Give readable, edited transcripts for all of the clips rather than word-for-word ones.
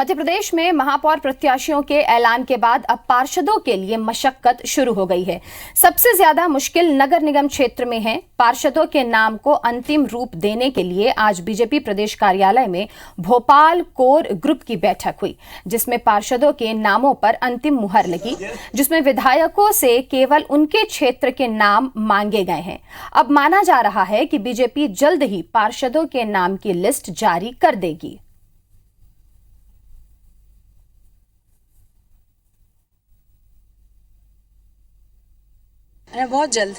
मध्य प्रदेश में महापौर प्रत्याशियों के ऐलान के बाद अब पार्षदों के लिए मशक्कत शुरू हो गई है। सबसे ज्यादा मुश्किल नगर निगम क्षेत्र में है। पार्षदों के नाम को अंतिम रूप देने के लिए आज बीजेपी प्रदेश कार्यालय में भोपाल कोर ग्रुप की बैठक हुई, जिसमें पार्षदों के नामों पर अंतिम मुहर लगी, जिसमें विधायकों से केवल उनके क्षेत्र के नाम मांगे गए हैं। अब माना जा रहा है कि बीजेपी जल्द ही पार्षदों के नाम की लिस्ट जारी कर देगी। बहुत जल्द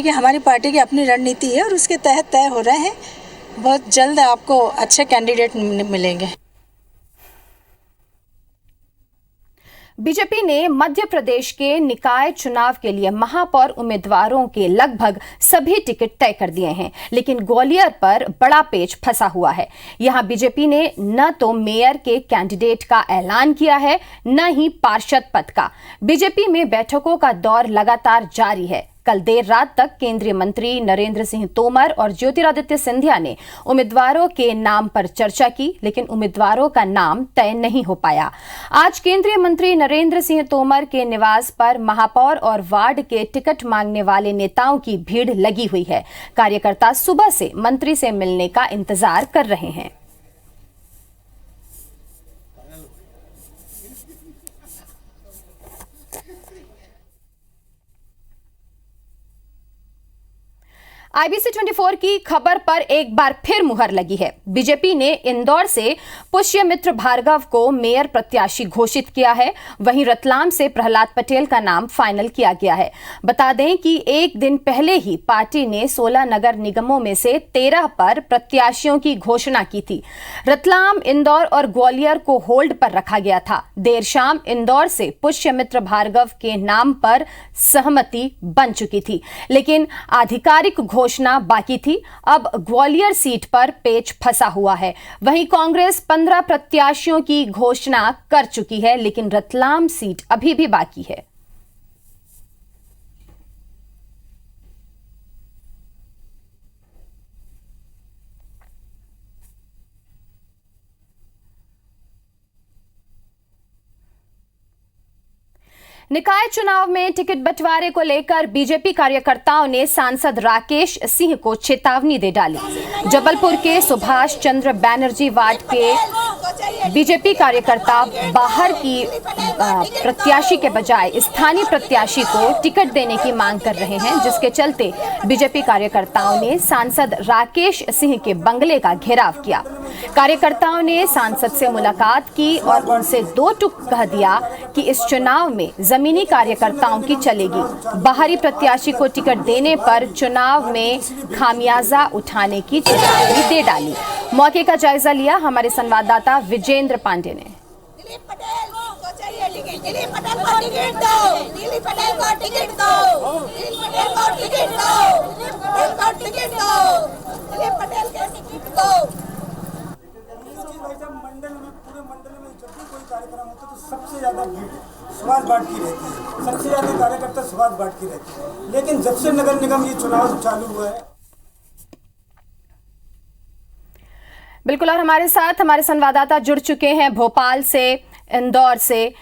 हमारी पार्टी की अपनी रणनीति है और उसके तहत तय हो रहे हैं। बहुत जल्द आपको अच्छे कैंडिडेट मिलेंगे। बीजेपी ने मध्य प्रदेश के निकाय चुनाव के लिए महापौर उम्मीदवारों के लगभग सभी टिकट तय कर दिए हैं, लेकिन ग्वालियर पर बड़ा पेच फंसा हुआ है। यहां बीजेपी ने न तो मेयर के कैंडिडेट का ऐलान किया है, न ही पार्षद पद का। बीजेपी में बैठकों का दौर लगातार जारी है। कल देर रात तक केंद्रीय मंत्री नरेंद्र सिंह तोमर और ज्योतिरादित्य सिंधिया ने उम्मीदवारों के नाम पर चर्चा की, लेकिन उम्मीदवारों का नाम तय नहीं हो पाया। आज केंद्रीय मंत्री नरेंद्र सिंह तोमर के निवास पर महापौर और वार्ड के टिकट मांगने वाले नेताओं की भीड़ लगी हुई है। कार्यकर्ता सुबह से मंत्री से मिलने का इंतजार कर रहे हैं। IBC 24 की खबर पर एक बार फिर मुहर लगी है। बीजेपी ने इंदौर से पुष्यमित्र भार्गव को मेयर प्रत्याशी घोषित किया है। वहीं रतलाम से प्रहलाद पटेल का नाम फाइनल किया गया है। बता दें कि एक दिन पहले ही पार्टी ने 16 नगर निगमों में से 13 पर प्रत्याशियों की घोषणा की थी। रतलाम, इंदौर और ग्वालियर को होल्ड पर रखा गया था। देर शाम इंदौर से पुष्यमित्र भार्गव के नाम पर सहमति बन चुकी थी, लेकिन आधिकारिक घोषणा बाकी थी। अब ग्वालियर सीट पर पेच फंसा हुआ है। वहीं कांग्रेस 15 प्रत्याशियों की घोषणा कर चुकी है, लेकिन रतलाम सीट अभी भी बाकी है। निकाय चुनाव में टिकट बंटवारे को लेकर बीजेपी कार्यकर्ताओं ने सांसद राकेश सिंह को चेतावनी दे डाली। जबलपुर के सुभाष चंद्र बैनर्जी वार्ड के बीजेपी कार्यकर्ता बाहर की प्रत्याशी के बजाय स्थानीय प्रत्याशी को टिकट देने की मांग कर रहे हैं, जिसके चलते बीजेपी कार्यकर्ताओं ने सांसद राकेश सिंह के बंगले का घेराव किया। कार्यकर्ताओं ने सांसद से मुलाकात की और उनसे दो टूक कह दिया कि इस चुनाव में जमीनी कार्यकर्ताओं की चलेगी। बाहरी प्रत्याशी को टिकट देने पर चुनाव में खामियाजा उठाने की चेतावनी दे डाली। मौके का जायजा लिया हमारे संवाददाता विजेंद्र पांडे ने। पूरे मंडल में जब भी कोई कार्यक्रम होता है तो सबसे ज्यादा भीड़ सुभाष बाट की रहती है। सबसे ज्यादा कार्यकर्ता सुभाष बाट की रहती है। लेकिन जब से नगर निगम ये चुनाव चालू हुआ है, बिल्कुल, और हमारे साथ हमारे संवाददाता जुड़ चुके हैं भोपाल से, इंदौर से।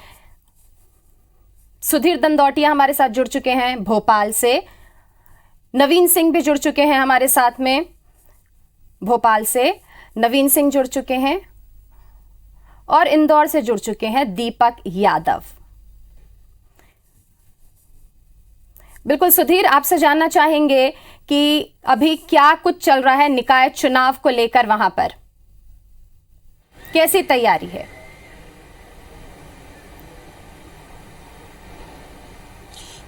सुधीर दंदौटिया हमारे साथ जुड़ चुके हैं भोपाल से। नवीन सिंह भी जुड़ चुके हैं हमारे साथ में भोपाल से। नवीन सिंह जुड़ चुके हैं और इंदौर से जुड़ चुके हैं दीपक यादव। बिल्कुल सुधीर, आपसे जानना चाहेंगे कि अभी क्या कुछ चल रहा है निकाय चुनाव को लेकर, वहां पर कैसी तैयारी है?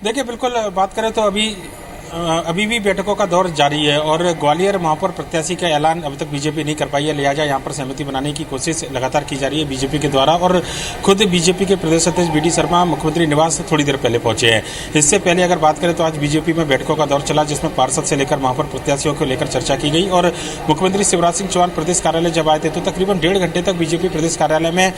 देखिए, बिल्कुल बात करें तो अभी भी बैठकों का दौर जारी है और ग्वालियर महापौर प्रत्याशी का ऐलान अब तक बीजेपी नहीं कर पाई है। लिहाजा यहां पर सहमति बनाने की कोशिश लगातार की जा रही है बीजेपी के द्वारा। और खुद बीजेपी के प्रदेश अध्यक्ष BD शर्मा मुख्यमंत्री निवास थोड़ी देर पहले पहुंचे हैं। इससे पहले अगर बात करें तो आज बीजेपी में बैठकों का दौर चला, जिसमें पार्षद से लेकर महापौर प्रत्याशियों को लेकर चर्चा की गई। और मुख्यमंत्री शिवराज सिंह चौहान प्रदेश कार्यालय जब आए थे तो तकरीबन 1.5 घंटे तक बीजेपी प्रदेश कार्यालय में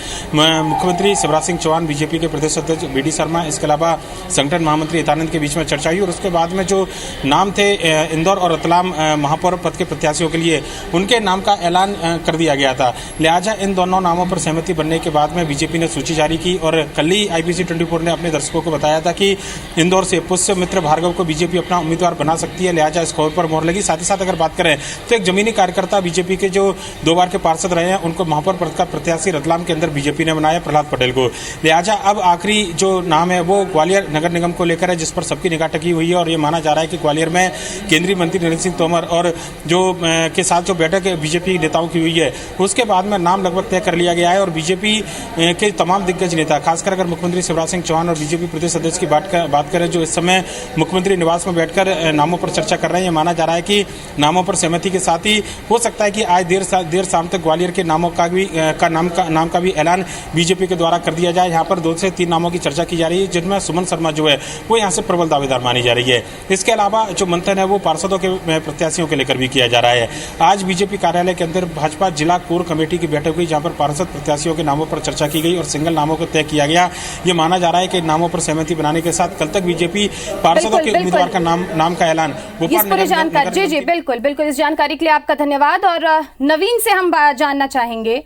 मुख्यमंत्री शिवराज सिंह चौहान, बीजेपी के प्रदेश अध्यक्ष BD शर्मा, इसके अलावा संगठन महामंत्री हितानंद के बीच में चर्चा हुई। और उसके बाद में जो नाम थे इंदौर और रतलाम महापौर पद के प्रत्याशियों के लिए, उनके नाम का ऐलान कर दिया गया था। लिहाजा इन दोनों नामों पर सहमति बनने के बाद में बीजेपी ने सूची जारी की और कल ही IBC 24 ने अपने दर्शकों को बताया था कि इंदौर से पुष्यमित्र भार्गव को बीजेपी अपना उम्मीदवार बना सकती है। लिहाजा इस खबर पर मोहर लगी। साथ ही साथ अगर बात करें तो एक जमीनी कार्यकर्ता बीजेपी के जो 2 बार के पार्षद रहे हैं, उनको महापौर पद का प्रत्याशी रतलाम के अंदर बीजेपी ने बनाया, प्रहलाद पटेल को। लिहाजा अब आखिरी जो नाम है वो ग्वालियर नगर निगम को लेकर है, जिस पर सबकी निगाह टकी हुई है और ये माना जा रहा है कि ग्वालियर में केंद्रीय मंत्री नरेंद्र सिंह तोमर और जो के साथ जो बैठक बीजेपी नेताओं की हुई है, उसके बाद में नाम लगभग तय कर लिया गया है। और बीजेपी के तमाम दिग्गज नेता, खासकर अगर मुख्यमंत्री शिवराज सिंह चौहान और बीजेपी प्रदेश अध्यक्ष की बात करें, जो इस समय मुख्यमंत्री निवास में बैठकर नामों पर चर्चा कर रहे हैं, माना जा रहा है कि नामों पर सहमति के साथ ही हो सकता है कि आज देर शाम तक ग्वालियर के नामों का नाम का भी ऐलान बीजेपी के द्वारा कर दिया जाए। यहाँ पर 2 से 3 नामों की चर्चा की जा रही है, जिनमें सुमन शर्मा जो है वो यहाँ से प्रबल दावेदार मानी जा रही है। इसके अलावा जो मंथन है वो पार्षदों के प्रत्याशियों को लेकर भी किया जा रहा है। आज बीजेपी कार्यालय के अंदर भाजपा जिला कोर कमेटी की बैठक हुई, जहाँ पर पार्षद प्रत्याशियों के नामों पर चर्चा की गई और सिंगल नामों को तय किया गया। ये माना जा रहा है कि नामों पर सहमति बनाने के साथ कल तक बीजेपी पार्षदों के उम्मीदवार का नाम का ऐलान जी बिल्कुल इस जानकारी के लिए आपका धन्यवाद। और नवीन से हम जानना चाहेंगे,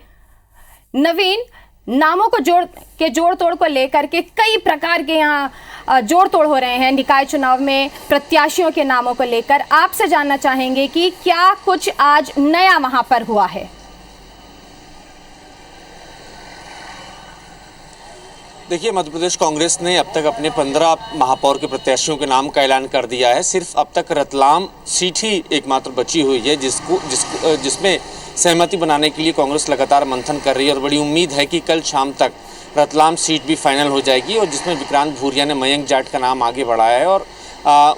नवीन, नामों को जोड़ तोड़ को लेकर के कई प्रकार के यहाँ जोड़ तोड़ हो रहे हैं निकाय चुनाव में प्रत्याशियों के नामों को लेकर, आपसे जानना चाहेंगे कि क्या कुछ आज नया वहां पर हुआ है? देखिए, मध्य प्रदेश कांग्रेस ने अब तक अपने 15 महापौर के प्रत्याशियों के नाम का ऐलान कर दिया है। सिर्फ अब तक रतलाम सीट ही एकमात्र बची हुई है जिसमें सहमति बनाने के लिए कांग्रेस लगातार मंथन कर रही है और बड़ी उम्मीद है कि कल शाम तक रतलाम सीट भी फाइनल हो जाएगी और जिसमें विक्रांत भूरिया ने मयंक जाट का नाम आगे बढ़ाया है और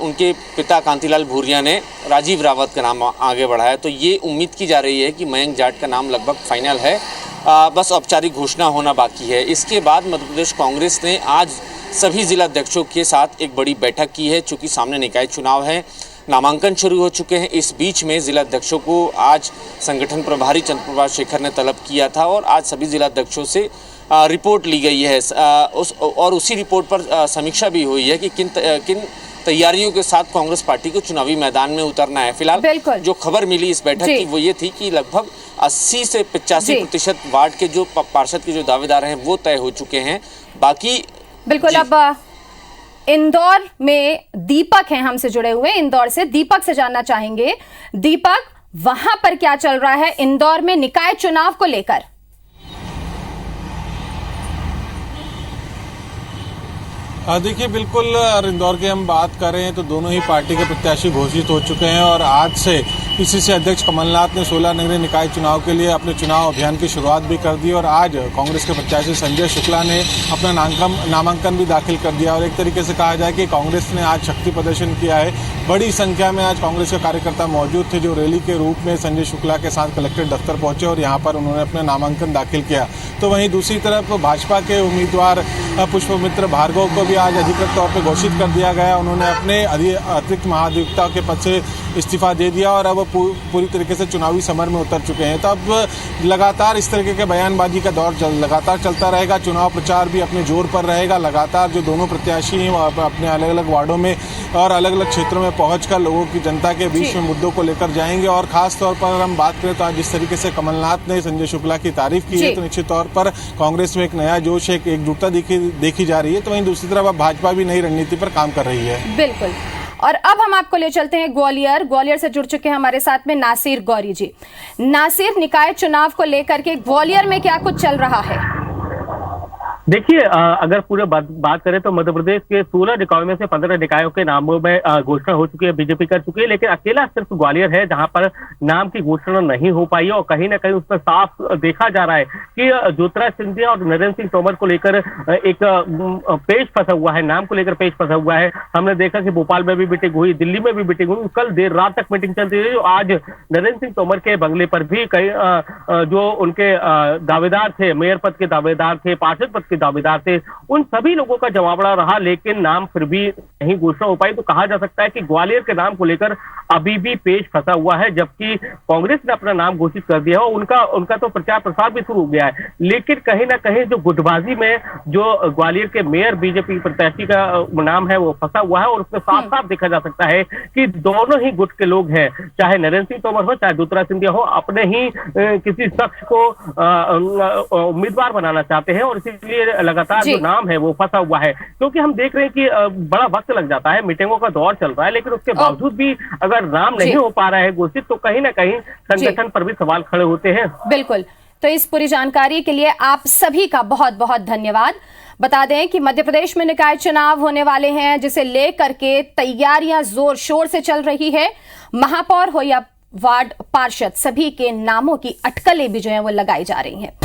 उनके पिता कांतिलाल भूरिया ने राजीव रावत का नाम आगे बढ़ाया है। तो ये उम्मीद की जा रही है कि मयंक जाट का नाम लगभग फाइनल है, बस औपचारिक घोषणा होना बाकी है। इसके बाद मध्य प्रदेश कांग्रेस ने आज सभी जिला अध्यक्षों के साथ एक बड़ी बैठक की है। चूँकि सामने निकाय चुनाव है, नामांकन शुरू हो चुके हैं। इस बीच में जिला अध्यक्षों को आज संगठन प्रभारी चंद्रप्रभाष शेखर ने तलब किया था और आज सभी जिला अध्यक्षों से रिपोर्ट ली गई है और उसी रिपोर्ट पर समीक्षा भी हुई है कि किन तैयारियों के साथ कांग्रेस पार्टी को चुनावी मैदान में उतरना है। फिलहाल जो खबर मिली इस बैठक की वो ये थी कि लगभग 80 से 85% वार्ड के जो पार्षद के जो दावेदार हैं वो तय हो चुके हैं। बाकी बिल्कुल। अब इंदौर में दीपक हैं हमसे जुड़े हुए, इंदौर से दीपक से जानना चाहेंगे, दीपक, वहां पर क्या चल रहा है इंदौर में निकाय चुनाव को लेकर? देखिए, बिल्कुल इंदौर की हम बात करें तो दोनों ही पार्टी के प्रत्याशी घोषित हो चुके हैं और आज से PCC अध्यक्ष कमलनाथ ने 16 नगरीय निकाय चुनाव के लिए अपने चुनाव अभियान की शुरुआत भी कर दी और आज कांग्रेस के प्रत्याशी संजय शुक्ला ने अपना नामांकन भी दाखिल कर दिया। और एक तरीके से कहा जाए कि कांग्रेस ने आज शक्ति प्रदर्शन किया है। बड़ी संख्या में आज कांग्रेस के कार्यकर्ता मौजूद थे जो रैली के रूप में संजय शुक्ला के साथ कलेक्ट्रेट दफ्तर पहुंचे और यहाँ पर उन्होंने अपना नामांकन दाखिल किया। तो वहीं दूसरी तरफ भाजपा के उम्मीदवार पुष्यमित्र भार्गव को भी आज अधिकृत तौर पर घोषित कर दिया गया। उन्होंने अपने अतिरिक्त महाधिवक्ता के पद से इस्तीफा दे दिया और अब पूरी तरीके से चुनावी समर में उतर चुके हैं। तो अब लगातार इस तरीके के बयानबाजी का दौर लगातार चलता रहेगा। चुनाव प्रचार भी अपने जोर पर रहेगा। लगातार जो दोनों प्रत्याशी हैं अपने अलग अलग वार्डों में और अलग अलग क्षेत्रों में पहुंचकर लोगों की जनता के बीच में मुद्दों को लेकर जाएंगे। और खास तौर पर हम बात करें तो आज जिस तरीके से कमलनाथ ने संजय शुक्ला की तारीफ की है तो निश्चित तौर पर कांग्रेस में एक नया जोश, एक एकजुटता देखी जा रही है। तो वहीं दूसरी तरफ अब भाजपा भी नई रणनीति पर काम कर रही है। बिल्कुल। और अब हम आपको ले चलते हैं ग्वालियर से जुड़ चुके हैं हमारे साथ में नासिर गौरी जी। नासिर, निकाय चुनाव को लेकर के ग्वालियर में क्या कुछ चल रहा है? देखिए, अगर पूरे बात करें तो मध्य प्रदेश के 16 निकायों में से 15 निकायों के नामों में घोषणा हो चुकी है, बीजेपी कर चुकी है, लेकिन अकेला सिर्फ ग्वालियर है जहां पर नाम की घोषणा नहीं हो पाई है। और कहीं ना कहीं उस पर साफ देखा जा रहा है कि ज्योतिरादित्य सिंधिया और नरेंद्र सिंह तोमर को लेकर एक पेच फंसा हुआ है, नाम को लेकर पेच फंसा हुआ है। हमने देखा कि भोपाल में भी मीटिंग हुई, दिल्ली में भी मीटिंग हुई, कल देर रात तक मीटिंग चलती रही। आज नरेंद्र सिंह तोमर के बंगले पर भी कई जो उनके दावेदार थे, मेयर पद के दावेदार थे, पार्षद पद के दावेदार थे, उन सभी लोगों का जमावड़ा रहा, लेकिन नाम फिर भी नहीं घोषणा हो पाई। तो कहा जा सकता है कि ग्वालियर के नाम को लेकर अभी भी पेच फंसा हुआ है, जबकि कांग्रेस ने अपना नाम घोषित कर दिया है। उनका तो प्रचार प्रसार भी शुरू हो गया है, लेकिन कहीं ना कहीं जो गुटबाजी में जो ग्वालियर के मेयर बीजेपी प्रत्याशी का नाम है वो फंसा हुआ है, और उसमें साफ साफ देखा जा सकता है कि दोनों ही गुट के लोग हैं, चाहे नरेंद्र सिंह तोमर हो, चाहे ज्योतिरादित्य सिंधिया हो, अपने ही किसी शख्स को उम्मीदवार बनाना चाहते हैं, और इसीलिए लगातार जो नाम है वो फंसा हुआ है। क्योंकि हम देख रहे हैं कि बड़ा वक्त लग जाता है, मीटिंगों का दौर चल रहा है, लेकिन उसके बावजूद भी अगर नाम नहीं हो पा रहा है घोषित, तो कहीं ना कहीं संगठन पर भी सवाल खड़े होते हैं। बिल्कुल। तो इस पूरी जानकारी के लिए आप सभी का बहुत बहुत धन्यवाद। बता दें कि मध्य प्रदेश में निकाय चुनाव होने वाले हैं, जिसे लेकर के तैयारियां जोर शोर से चल रही है। महापौर हो या वार्ड पार्षद, सभी के नामों की अटकलें भी जो है वो लगाई जा रही हैं।